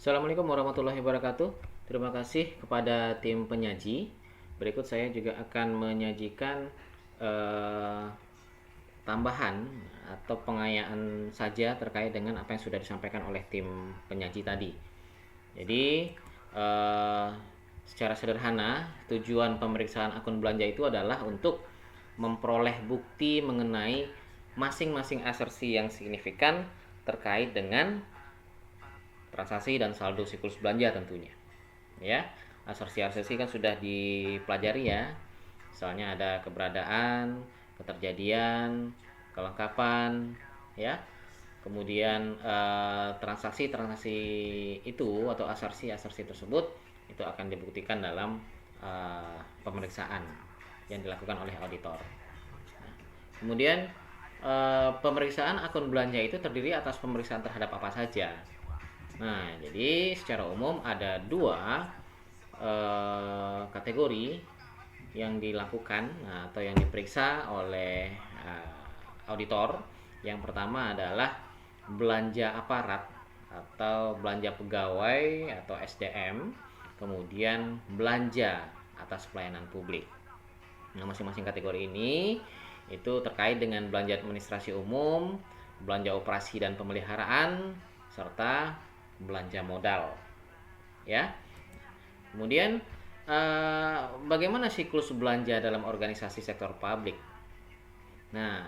Assalamualaikum warahmatullahi wabarakatuh. Terima kasih kepada tim penyaji. Berikut saya juga akan menyajikan eh, tambahan atau pengayaan saja terkait dengan apa yang sudah disampaikan oleh tim penyaji tadi. Jadi eh, secara sederhana tujuan pemeriksaan akun belanja itu adalah untuk memperoleh bukti mengenai masing-masing asersi yang signifikan terkait dengan transaksi dan saldo siklus belanja tentunya. Ya, asersi-asersi kan sudah dipelajari ya. Misalnya ada keberadaan, keterjadian, kelengkapan, ya. Kemudian transaksi-transaksi itu atau asersi-asersi tersebut itu akan dibuktikan dalam pemeriksaan yang dilakukan oleh auditor. Kemudian pemeriksaan akun belanja itu terdiri atas pemeriksaan terhadap apa saja. Nah, jadi secara umum ada dua kategori yang dilakukan atau yang diperiksa oleh auditor. Yang pertama adalah belanja aparat atau belanja pegawai atau SDM, kemudian belanja atas pelayanan publik. Nah, masing-masing kategori ini itu terkait dengan belanja administrasi umum, belanja operasi dan pemeliharaan, serta belanja modal. Ya. Kemudian bagaimana siklus belanja dalam organisasi sektor publik? Nah,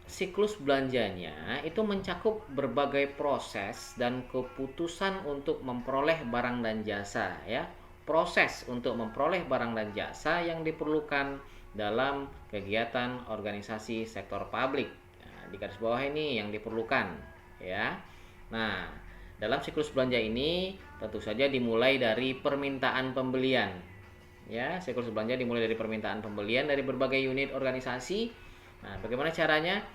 siklus belanjanya itu mencakup berbagai proses dan keputusan untuk memperoleh barang dan jasa, ya. Proses untuk memperoleh barang dan jasa yang diperlukan dalam kegiatan organisasi sektor publik. Nah, di garis bawah ini yang diperlukan, ya. Nah, dalam siklus belanja ini tentu saja dimulai dari permintaan pembelian. Ya, siklus belanja dimulai dari permintaan pembelian dari berbagai unit organisasi. Nah, bagaimana caranya?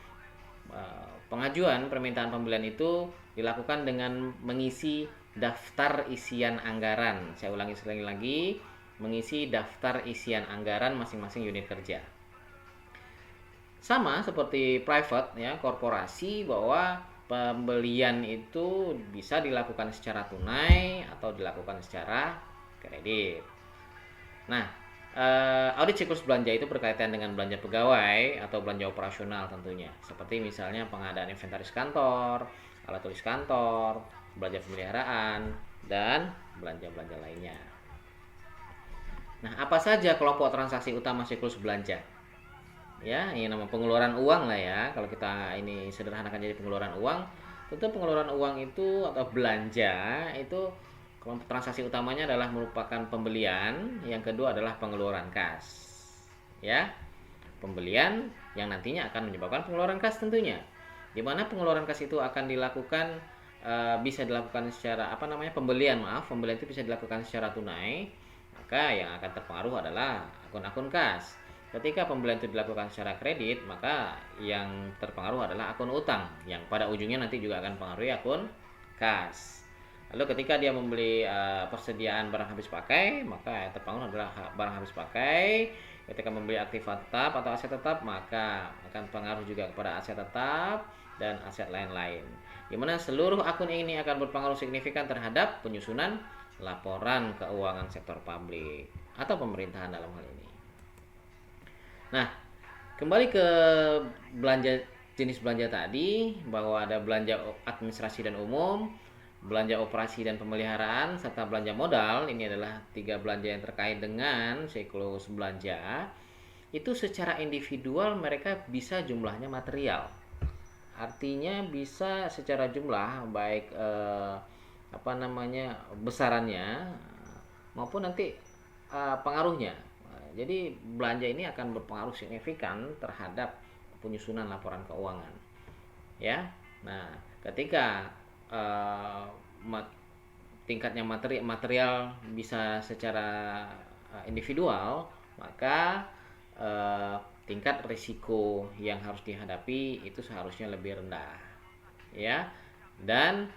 Pengajuan permintaan pembelian itu dilakukan dengan mengisi daftar isian anggaran. Saya ulangi sekali lagi, mengisi daftar isian anggaran masing-masing unit kerja. Sama seperti private ya, korporasi, bahwa pembelian itu bisa dilakukan secara tunai atau dilakukan secara kredit. Nah, audit siklus belanja itu berkaitan dengan belanja pegawai atau belanja operasional tentunya. Seperti misalnya pengadaan inventaris kantor, alat tulis kantor, belanja pemeliharaan, dan belanja-belanja lainnya. Nah, apa saja kelompok transaksi utama siklus belanja? Ya, ini nama pengeluaran uang lah ya. Kalau kita ini sederhanakan jadi pengeluaran uang, tentu pengeluaran uang itu atau belanja itu kelompok transaksi utamanya adalah merupakan pembelian, yang kedua adalah pengeluaran kas. Ya, pembelian yang nantinya akan menyebabkan pengeluaran kas tentunya. Di mana pengeluaran kas itu akan dilakukan bisa dilakukan secara pembelian itu bisa dilakukan secara tunai, maka yang akan terpengaruh adalah akun-akun kas. Ketika pembelian itu dilakukan secara kredit, maka yang terpengaruh adalah akun utang, yang pada ujungnya nanti juga akan mempengaruhi akun kas. Lalu ketika dia membeli persediaan barang habis pakai, maka yang terpengaruh adalah barang habis pakai. Ketika membeli aktiva tetap atau aset tetap, maka akan pengaruh juga kepada aset tetap dan aset lain-lain. Di mana seluruh akun ini akan berpengaruh signifikan terhadap penyusunan laporan keuangan sektor publik atau pemerintahan dalam hal ini. Nah, kembali ke jenis belanja tadi, bahwa ada belanja administrasi dan umum, belanja operasi dan pemeliharaan, serta belanja modal. Ini adalah 3 belanja yang terkait dengan siklus belanja. Itu secara individual mereka bisa jumlahnya material. Artinya bisa secara jumlah baik besarannya maupun nanti pengaruhnya. Jadi belanja ini akan berpengaruh signifikan terhadap penyusunan laporan keuangan. Ya. Nah, ketika tingkatnya material bisa secara individual, maka tingkat risiko yang harus dihadapi itu seharusnya lebih rendah. Ya. Dan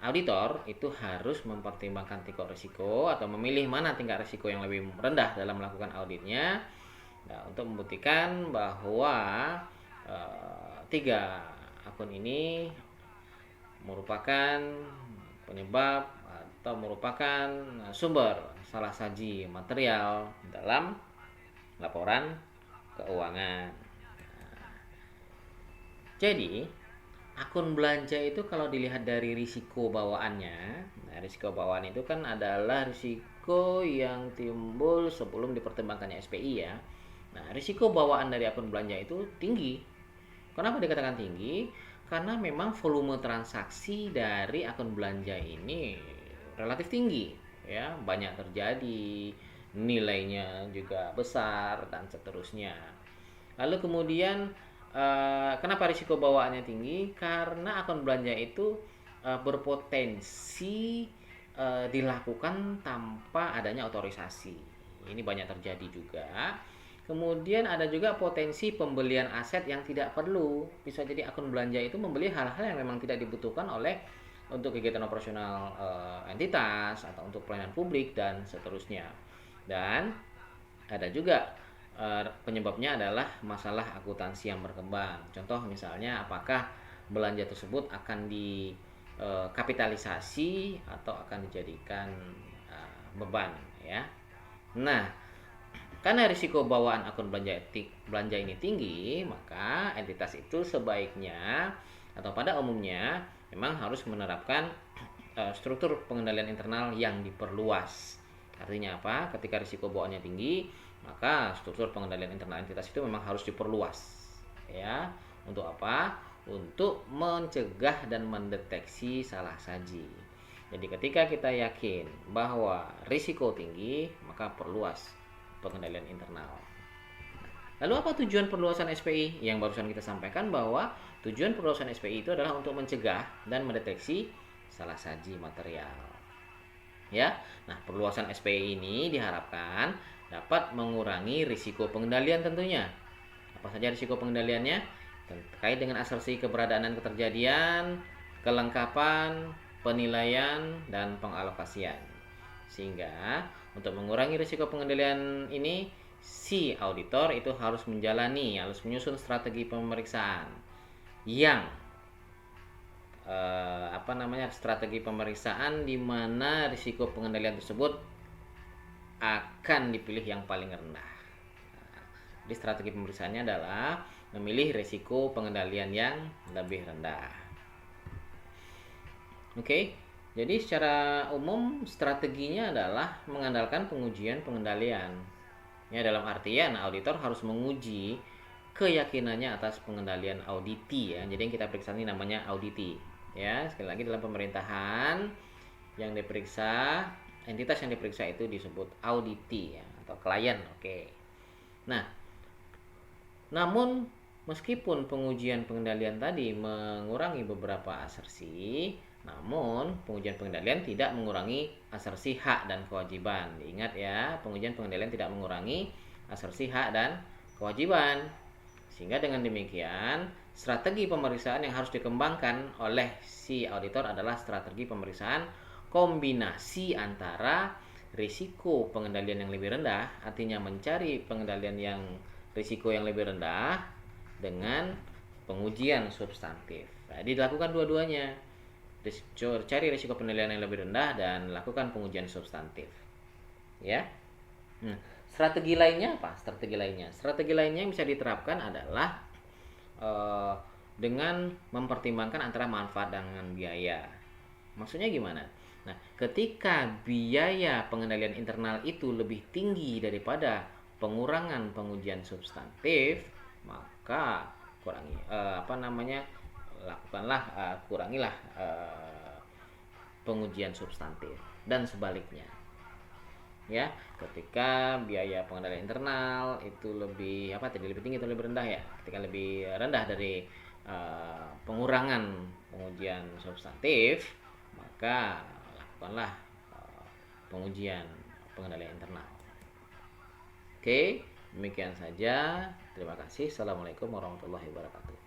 auditor itu harus mempertimbangkan tingkat risiko atau memilih mana tingkat risiko yang lebih rendah dalam melakukan auditnya, untuk membuktikan bahwa 3 akun ini merupakan penyebab atau merupakan sumber salah saji material dalam laporan keuangan. Jadi, akun belanja itu kalau dilihat dari risiko bawaannya, nah, risiko bawaan itu kan adalah risiko yang timbul sebelum dipertimbangkannya SPI ya. Nah, risiko bawaan dari akun belanja itu tinggi. Kenapa dikatakan tinggi? Karena memang volume transaksi dari akun belanja ini relatif tinggi, ya, banyak terjadi, nilainya juga besar dan seterusnya. Lalu kemudian kenapa risiko bawaannya tinggi? Karena akun belanja itu berpotensi dilakukan tanpa adanya otorisasi. Ini banyak terjadi juga. Kemudian ada juga potensi pembelian aset yang tidak perlu. Bisa jadi akun belanja itu membeli hal-hal yang memang tidak dibutuhkan oleh untuk kegiatan operasional entitas atau untuk pelayanan publik dan seterusnya. Dan ada juga penyebabnya adalah masalah akuntansi yang berkembang. Contoh misalnya apakah belanja tersebut akan dikapitalisasi atau akan dijadikan beban ya. Nah, karena risiko bawaan akun belanja ini tinggi, maka entitas itu sebaiknya atau pada umumnya memang harus menerapkan struktur pengendalian internal yang diperluas. Artinya apa? Ketika risiko bawaannya tinggi, maka struktur pengendalian internal entitas itu memang harus diperluas. Ya, untuk apa? Untuk mencegah dan mendeteksi salah saji. Jadi ketika kita yakin bahwa risiko tinggi, maka perluas pengendalian internal. Lalu apa tujuan perluasan SPI? Yang barusan kita sampaikan bahwa tujuan perluasan SPI itu adalah untuk mencegah dan mendeteksi salah saji material. Ya. Nah, perluasan SPI ini diharapkan dapat mengurangi risiko pengendalian tentunya. Apa saja risiko pengendaliannya? Terkait dengan asersi keberadaan dan keterjadian, kelengkapan, penilaian, dan pengalokasian. Sehingga untuk mengurangi risiko pengendalian ini, si auditor itu harus menyusun strategi pemeriksaan yang strategi pemeriksaan di mana risiko pengendalian tersebut akan dipilih yang paling rendah. Jadi strategi pemeriksaannya adalah memilih risiko pengendalian yang lebih rendah. Oke. Jadi secara umum strateginya adalah mengandalkan pengujian pengendalian. Ya, dalam artian auditor harus menguji keyakinannya atas pengendalian auditi ya. Jadi yang kita periksa ini namanya auditi. Ya, sekali lagi dalam pemerintahan yang diperiksa, entitas yang diperiksa itu disebut auditi ya, atau klien. Oke. Nah, namun meskipun pengujian pengendalian tadi mengurangi beberapa asersi, namun pengujian pengendalian tidak mengurangi asersi hak dan kewajiban. Ingat ya, pengujian pengendalian tidak mengurangi asersi hak dan kewajiban. Sehingga dengan demikian, strategi pemeriksaan yang harus dikembangkan oleh si auditor adalah strategi pemeriksaan kombinasi antara risiko pengendalian yang lebih rendah, artinya mencari pengendalian yang risiko yang lebih rendah dengan pengujian substantif. Jadi dilakukan dua-duanya. Cari risiko penilaian yang lebih rendah dan lakukan pengujian substantif. Ya. Strategi lainnya apa? Strategi lainnya yang bisa diterapkan adalah dengan mempertimbangkan antara manfaat dengan biaya. Maksudnya gimana? Nah, ketika biaya pengendalian internal itu lebih tinggi daripada pengurangan pengujian substantif, maka kurangilah pengujian substantif dan sebaliknya. Ya, ketika biaya pengendalian internal itu lebih tinggi atau lebih rendah ya. Ketika lebih rendah dari pengurangan pengujian substantif, maka lakukanlah pengujian pengendalian internal. Oke, demikian saja. Terima kasih. Assalamualaikum warahmatullahi wabarakatuh.